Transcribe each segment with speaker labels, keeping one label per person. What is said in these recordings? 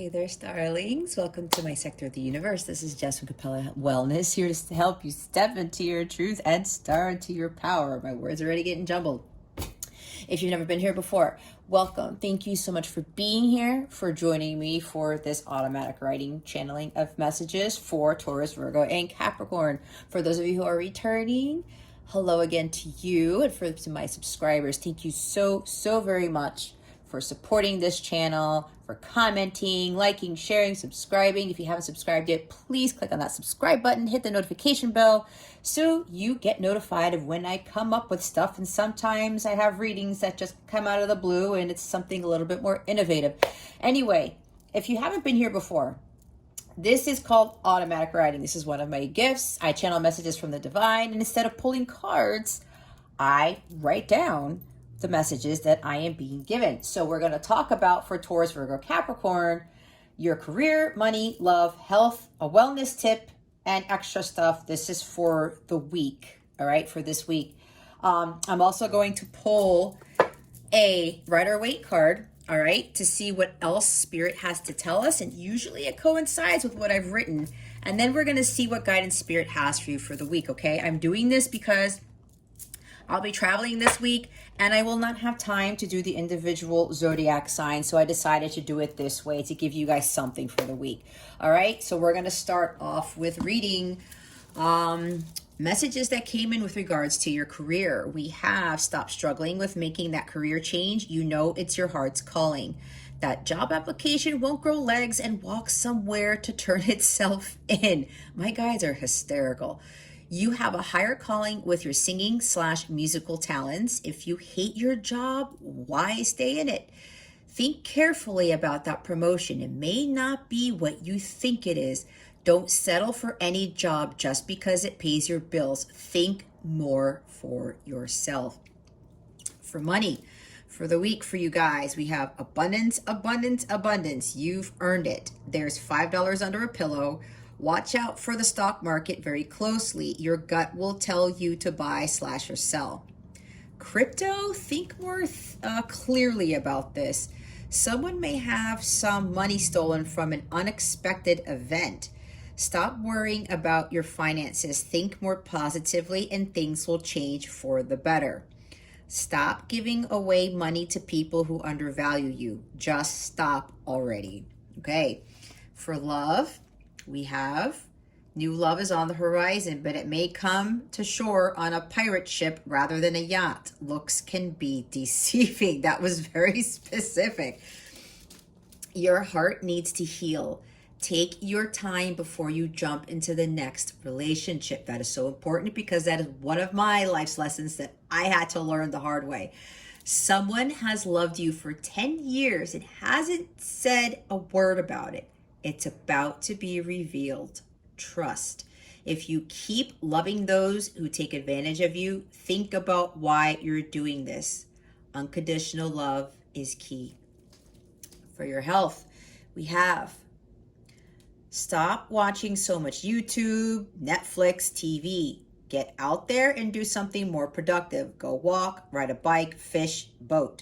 Speaker 1: Hey there, starlings. Welcome to my sector of the universe. This is Jess from Capella Wellness, here to help you step into your truth and star into your power. My words are already getting jumbled. If you've never been here before, welcome. Thank you so much for being here, for joining me for this automatic writing channeling of messages for Taurus, Virgo, and Capricorn. For those of you who are returning, hello again to you. And to my subscribers, thank you so very much for supporting this channel, for commenting, liking, sharing, subscribing. If you haven't subscribed yet, please click on that subscribe button, hit the notification bell so you get notified of when I come up with stuff. And sometimes I have readings that just come out of the blue and it's something a little bit more innovative. Anyway, if you haven't been here before, this is called automatic writing. This is one of my gifts. I channel messages from the divine, and instead of pulling cards, I write down the messages that I am being given. So we're going to talk about, for Taurus, Virgo, Capricorn, your career, money, love, health, a wellness tip, and extra stuff. This is for the week, all right, for this week. I'm also going to pull a Rider-Waite card, all right, to see what else Spirit has to tell us, and usually it coincides with what I've written. And then we're going to see what guidance Spirit has for you for the week, okay? I'm doing this because I'll be traveling this week and I will not have time to do the individual zodiac signs. So I decided to do it this way to give you guys something for the week. All right, so we're going to start off with reading messages that came in with regards to your career. We have stopped struggling with making that career change. You know it's your heart's calling. That job application won't grow legs and walk somewhere to turn itself in. My guides are hysterical. You have a higher calling with your singing/musical talents. If you hate your job, why stay in it? Think carefully about that promotion. It may not be what you think it is. Don't settle for any job just because it pays your bills. Think more for yourself. For money, for the week for you guys, we have abundance, abundance, abundance. You've earned it. There's $5 under a pillow. Watch out for the stock market very closely. Your gut will tell you to buy/or sell. Crypto, think more clearly about this. Someone may have some money stolen from an unexpected event. Stop worrying about your finances. Think more positively and things will change for the better. Stop giving away money to people who undervalue you. Just stop already. Okay. For love, we have new love is on the horizon, but it may come to shore on a pirate ship rather than a yacht. Looks can be deceiving. That was very specific. Your heart needs to heal. Take your time before you jump into the next relationship. That is so important because that is one of my life's lessons that I had to learn the hard way. Someone has loved you for 10 years and hasn't said a word about it. It's about to be revealed. Trust. If you keep loving those who take advantage of you, think about why you're doing this. Unconditional love is key. For your health, we have stop watching so much YouTube, Netflix, TV. Get out there and do something more productive. Go walk, ride a bike, fish, boat.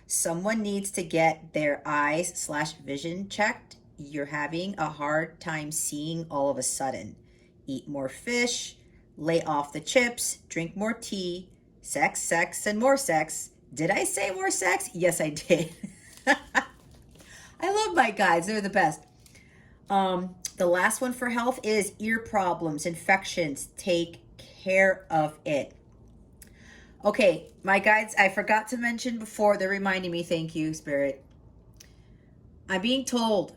Speaker 1: Someone needs to get their eyes/vision checked. You're having a hard time seeing all of a sudden. Eat more fish, lay off the chips, drink more tea, sex, sex, and more sex. Did I say more sex? Yes, I did. I love my guides. They're the best. The last one for health is ear problems, infections. Take care of it. Okay, my guides, I forgot to mention before. They're reminding me. Thank you, Spirit. I'm being told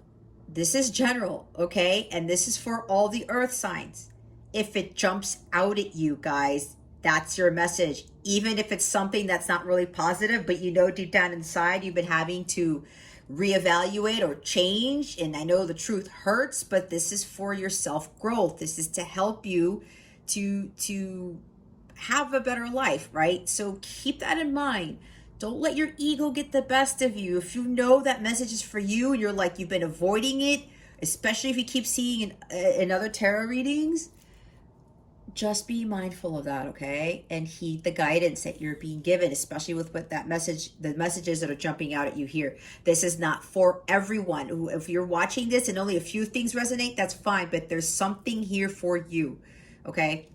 Speaker 1: this is general, okay? And this is for all the earth signs. If it jumps out at you guys, that's your message. Even if it's something that's not really positive, but you know deep down inside you've been having to reevaluate or change. And I know the truth hurts, but this is for your self-growth. This is to help you to have a better life, right? So keep that in mind. Don't let your ego get the best of you. If you know that message is for you and you're like, you've been avoiding it, especially if you keep seeing in other tarot readings, just be mindful of that, okay? And heed the guidance that you're being given, especially with what that message, the messages that are jumping out at you here. This is not for everyone. If you're watching this and only a few things resonate, that's fine, but there's something here for you, okay?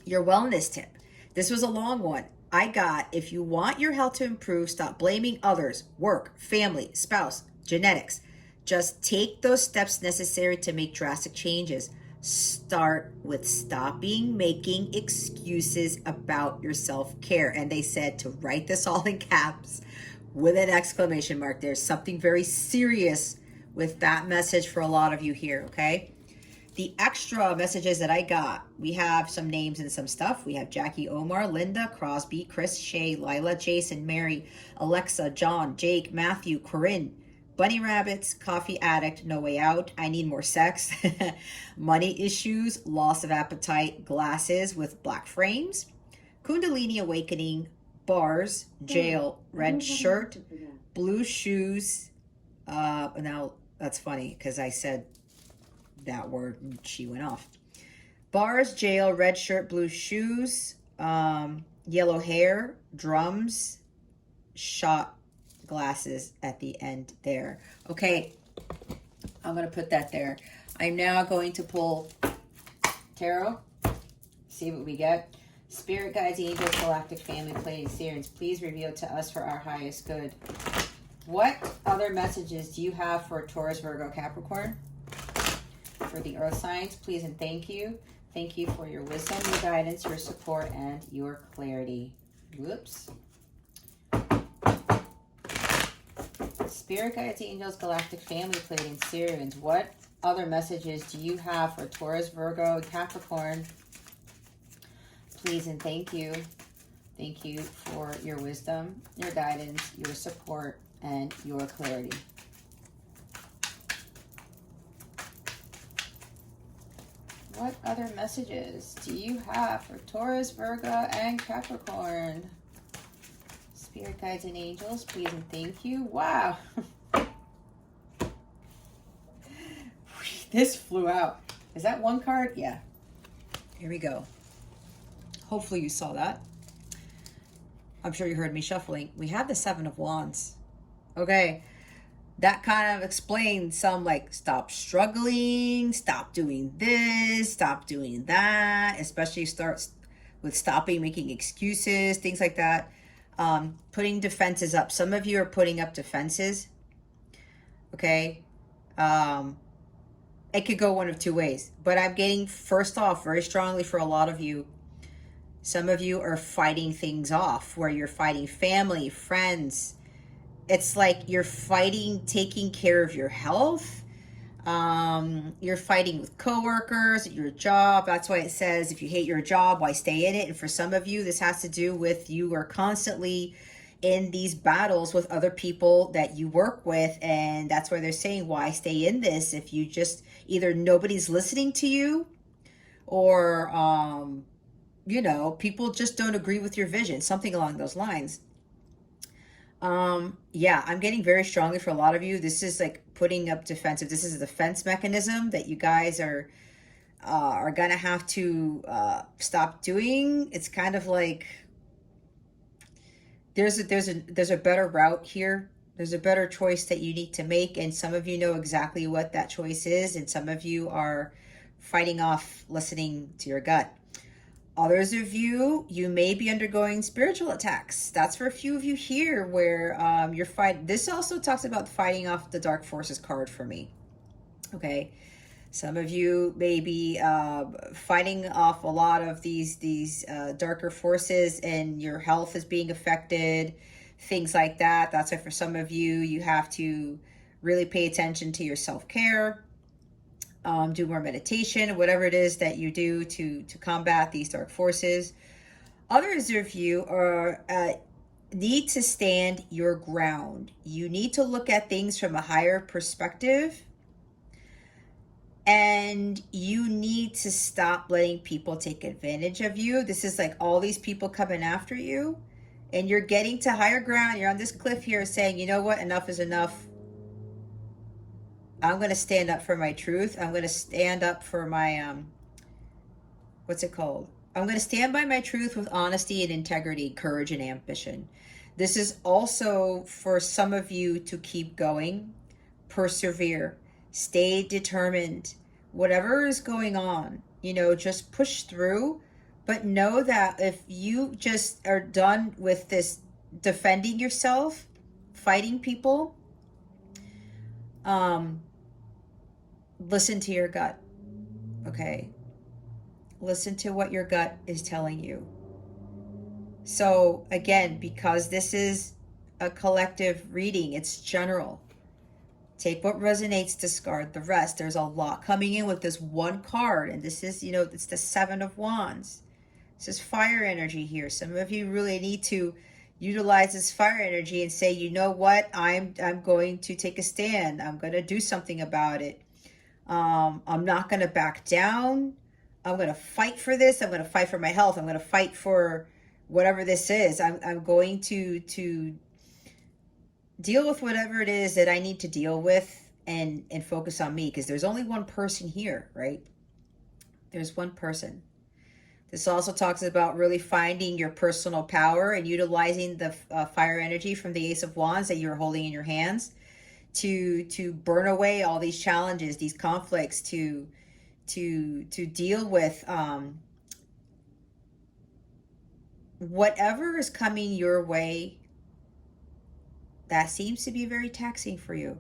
Speaker 1: Your wellness tip. This was a long one. I got, if you want your health to improve, stop blaming others, work, family, spouse, genetics. Just take those steps necessary to make drastic changes. Start with stopping making excuses about your self-care. And they said to write this all in caps with an exclamation mark. There's something very serious with that message for a lot of you here, okay? The extra messages that I got, we have some names and some stuff. We have Jackie, Omar, Linda, Crosby, Chris, Shay, Lila, Jason, Mary, Alexa, John, Jake, Matthew, Corinne, Bunny Rabbits, Coffee Addict, No Way Out, I Need More Sex, Money Issues, Loss of Appetite, Glasses with Black Frames, Kundalini Awakening, Bars, Jail, Red Shirt, Blue Shoes. Now that's funny because I said that word and she went off. Bars, Jail, Red Shirt, Blue Shoes, Yellow Hair, Drums, Shot Glasses at the end there. Okay, I'm going to put that there. I'm now going to pull tarot, see what we get. Spirit guides, angels, galactic family, Pleiadian Sirians, please reveal to us for our highest good. What other messages do you have for Taurus, Virgo, Capricorn? For the earth signs, please and thank you. Thank you for your wisdom, your guidance, your support, and your clarity. Whoops. Spirit guides, angels, galactic family, Pleiadian Sirians. What other messages do you have for Taurus, Virgo, and Capricorn? Please and thank you. Thank you for your wisdom, your guidance, your support, and your clarity. What other messages do you have for Taurus, Virgo, and Capricorn? Spirit guides and angels, please and thank you. Wow. This flew out. Is that one card? Yeah. Here we go. Hopefully you saw that. I'm sure you heard me shuffling. We have the Seven of Wands. Okay. That kind of explains some like stop struggling, stop doing this, stop doing that, especially starts with stopping making excuses, things like that. Putting defenses up. Some of you are putting up defenses. Okay. It could go one of two ways, but I'm getting first off very strongly for a lot of you. Some of you are fighting things off where you're fighting family, friends. It's like you're fighting taking care of your health. You're fighting with coworkers at your job. That's why it says if you hate your job, why stay in it? And for some of you, this has to do with you are constantly in these battles with other people that you work with. And that's why they're saying, why stay in this if you just either nobody's listening to you or, you know, people just don't agree with your vision, something along those lines. Yeah, I'm getting very strongly for a lot of you. This is like putting up defensive. This is a defense mechanism that you guys are gonna have to stop doing. It's kind of like there's a better route here. There's a better choice that you need to make, and some of you know exactly what that choice is, and some of you are fighting off listening to your gut. Others of you, you may be undergoing spiritual attacks. That's for a few of you here where you're fighting. This also talks about fighting off the dark forces card for me. Okay. Some of you may be fighting off a lot of these darker forces and your health is being affected, things like that. That's why for some of you, you have to really pay attention to your self-care. Do more meditation, whatever it is that you do to combat these dark forces. Others of you are need to stand your ground. You need to look at things from a higher perspective, and you need to stop letting people take advantage of you. This is like all these people coming after you, and you're getting to higher ground. You're on this cliff here saying, you know what, enough is enough. I'm going to stand up for my truth. I'm going to stand up for my, what's it called? I'm going to stand by my truth with honesty and integrity, courage and ambition. This is also for some of you to keep going, persevere, stay determined. Whatever is going on, you know, just push through. But know that if you just are done with this defending yourself, fighting people, listen to your gut, okay? Listen to what your gut is telling you. So again, because this is a collective reading, it's general. Take what resonates, discard the rest. There's a lot coming in with this one card, and this is, you know, it's the Seven of Wands. This is fire energy here. Some of you really need to utilize this fire energy and say, you know what, I'm going to take a stand. I'm going to do something about it. I'm not going to back down. I'm going to fight for this. I'm going to fight for my health. I'm going to fight for whatever this is. I'm going to deal with whatever it is that I need to deal with and focus on me, because there's only one person here, right? There's one person. This also talks about really finding your personal power and utilizing the fire energy from the Ace of Wands that you're holding in your hands to burn away all these challenges, these conflicts, to deal with whatever is coming your way that seems to be very taxing for you.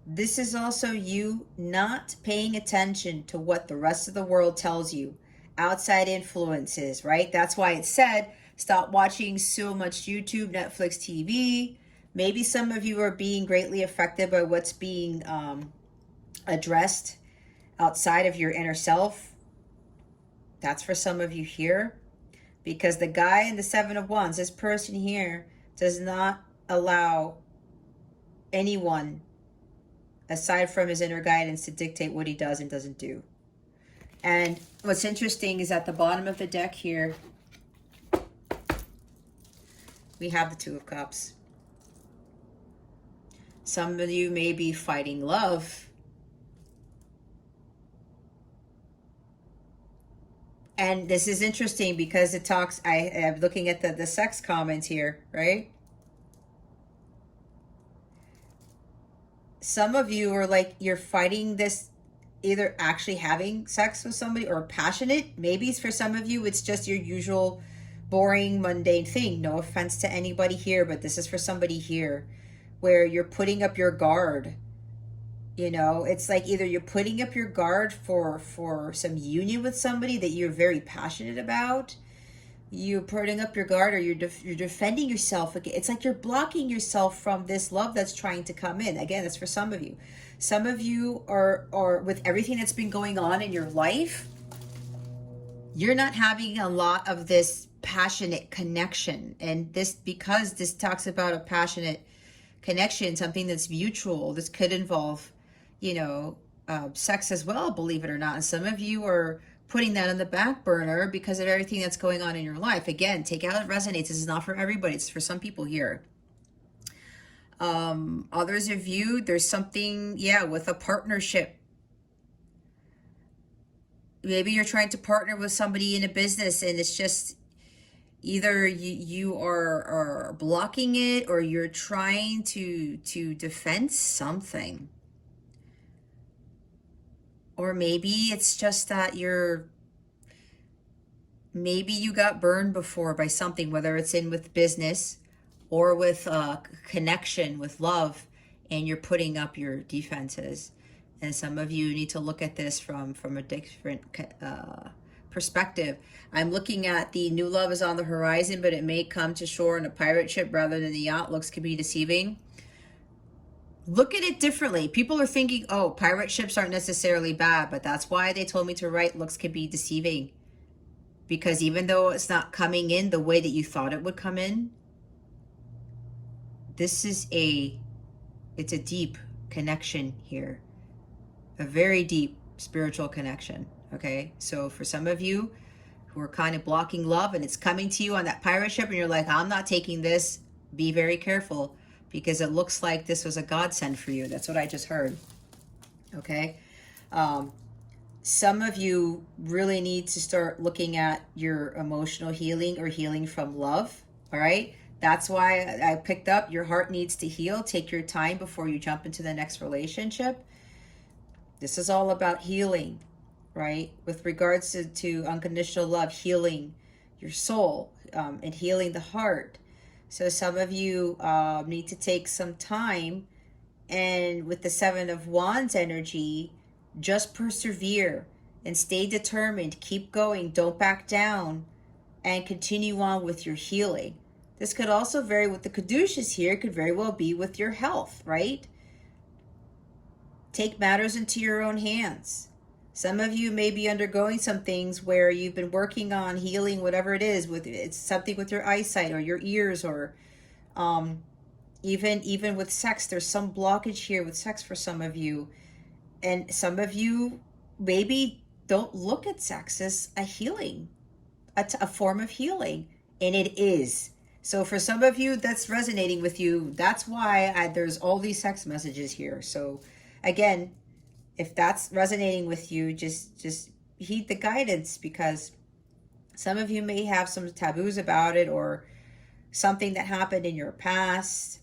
Speaker 1: This is also you not paying attention to what the rest of the world tells you. Outside influences, right? That's why it said stop watching so much YouTube, Netflix, TV. Maybe some of you are being greatly affected by what's being addressed outside of your inner self. That's for some of you here, because the guy in the Seven of Wands, this person here, does not allow anyone aside from his inner guidance to dictate what he does and doesn't do. And what's interesting is at the bottom of the deck here, we have the Two of Cups. Some of you may be fighting love. And this is interesting because it talks, I am looking at the sex comments here, right? Some of you are like, you're fighting this, either actually having sex with somebody or passionate. Maybe for some of you, it's just your usual boring, mundane thing. No offense to anybody here, but this is for somebody here where you're putting up your guard. You know, it's like either you're putting up your guard for some union with somebody that you're very passionate about. You're putting up your guard, or you're defending yourself. It's like you're blocking yourself from this love that's trying to come in. Again, that's for some of you. Some of you are with everything that's been going on in your life, you're not having a lot of this passionate connection. And this, because this talks about a passionate connection, something that's mutual, this could involve, you know, sex as well, believe it or not. And some of you are putting that on the back burner because of everything that's going on in your life. Again, take out what resonates. This is not for everybody. It's for some people here. Others of you, there's something, yeah, with a partnership. Maybe you're trying to partner with somebody in a business, and it's just either you are blocking it, or you're trying to defend something. Or maybe it's just that maybe you got burned before by something, whether it's in with business or with connection, with love, and you're putting up your defenses. And some of you need to look at this from a different perspective. I'm looking at the new love is on the horizon, but it may come to shore in a pirate ship rather than a yacht. Looks could be deceiving. Look at it differently. People are thinking, oh, pirate ships aren't necessarily bad, but that's why they told me to write looks could be deceiving. Because even though it's not coming in the way that you thought it would come in, this is it's a deep connection here. A very deep spiritual connection, okay? So for some of you who are kind of blocking love and it's coming to you on that pirate ship and you're like, I'm not taking this, be very careful, because it looks like this was a godsend for you. That's what I just heard, okay? Some of you really need to start looking at your emotional healing or healing from love. All right. That's why I picked up your heart needs to heal. Take your time before you jump into the next relationship. This is all about healing, right? With regards to unconditional love, healing your soul, and healing the heart. So some of you need to take some time, and with the Seven of Wands energy, just persevere and stay determined. Keep going. Don't back down, and continue on with your healing. This could also vary with the caduceus here. It could very well be with your health, right? Take matters into your own hands. Some of you may be undergoing some things where you've been working on healing whatever it is. With it's something with your eyesight or your ears, or even with sex. There's some blockage here with sex for some of you. And some of you maybe don't look at sex as a healing, a form of healing. And it is. So for some of you that's resonating with you, that's why there's all these sex messages here. So again, if that's resonating with you, just heed the guidance, because some of you may have some taboos about it, or something that happened in your past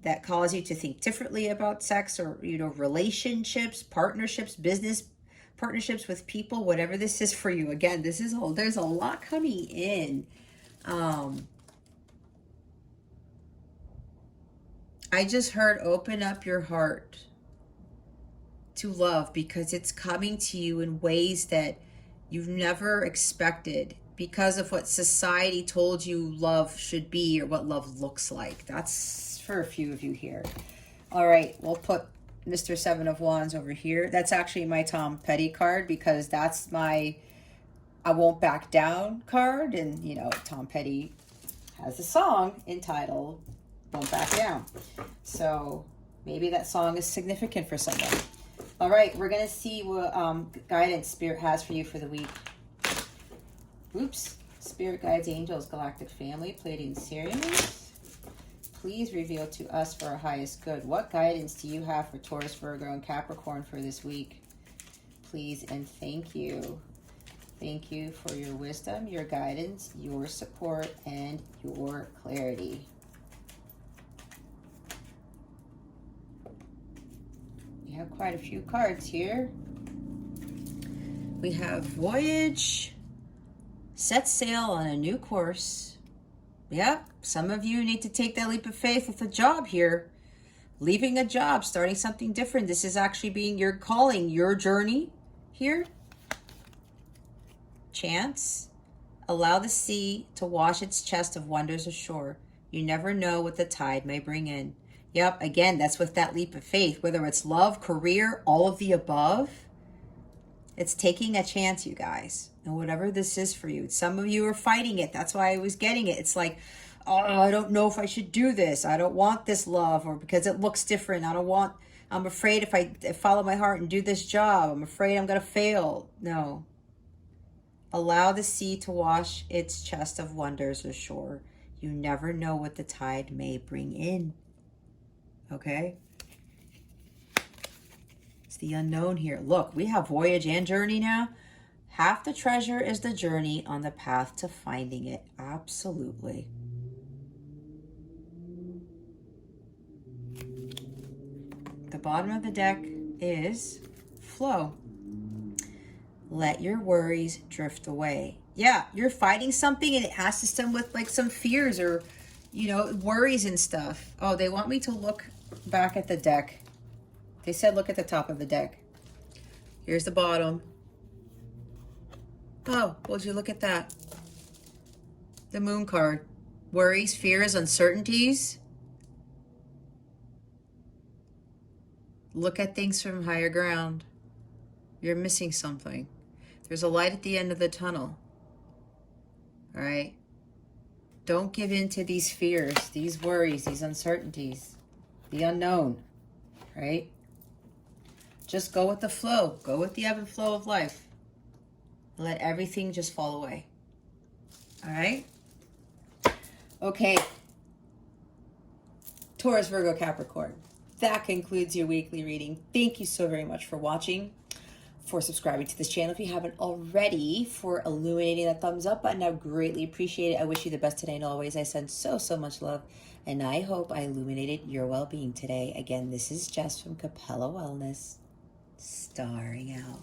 Speaker 1: that caused you to think differently about sex, or relationships, partnerships, business partnerships with people, whatever this is for you. Again, there's a lot coming in. I just heard open up your heart to love, because it's coming to you in ways that you've never expected, because of what society told you love should be or what love looks like. That's for a few of you here. All right, we'll put Mr. Seven of Wands over here. That's actually my Tom Petty card, because that's my I won't back down card. And Tom Petty has a song entitled Won't Back Down. So maybe that song is significant for someone. All right, we're going to see what guidance Spirit has for you for the week. Oops. Spirit guides, angels, galactic family, Pleiadian Sirius. Please reveal to us for our highest good. What guidance do you have for Taurus, Virgo, and Capricorn for this week? Please and thank you. Thank you for your wisdom, your guidance, your support, and your clarity. We have quite a few cards here. We have Voyage, set sail on a new course. Yeah, some of you need to take that leap of faith with a job here. Leaving a job, starting something different. This is actually being your calling, your journey here. Chance. Allow the sea to wash its chest of wonders ashore. You never know what the tide may bring in. Yep, again, that's with that leap of faith. Whether it's love, career, all of the above. It's taking a chance, you guys. And whatever this is for you. Some of you are fighting it. That's why I was getting it. It's like, oh, I don't know if I should do this. I don't want this love, or because it looks different. I'm afraid if I follow my heart and do this job, I'm afraid I'm going to fail. No. Allow the sea to wash its chest of wonders ashore. You never know what the tide may bring in. Okay? It's the unknown here. Look, we have voyage and journey now. Half the treasure is the journey on the path to finding it. Absolutely. The bottom of the deck is flow. Let your worries drift away. Yeah, you're fighting something and it has to stem with like some fears or, worries and stuff. Oh, they want me to look back at the deck. They said look at the top of the deck. Here's the bottom. Oh, would you look at that? The moon card. Worries, fears, uncertainties. Look at things from higher ground. You're missing something. There's a light at the end of the tunnel. All right? Don't give in to these fears, these worries, these uncertainties, the unknown, right? Just go with the flow. Go with the ebb and flow of life. Let everything just fall away. All right? Okay. Taurus, Virgo, Capricorn. That concludes your weekly reading. Thank you so very much for watching. for subscribing to this channel if you haven't already, for illuminating that thumbs up button. I greatly appreciate it. I wish you the best today, and always I send so much love, and I hope I illuminated your well-being today. Again, this is Jess from Capella Wellness, starring out.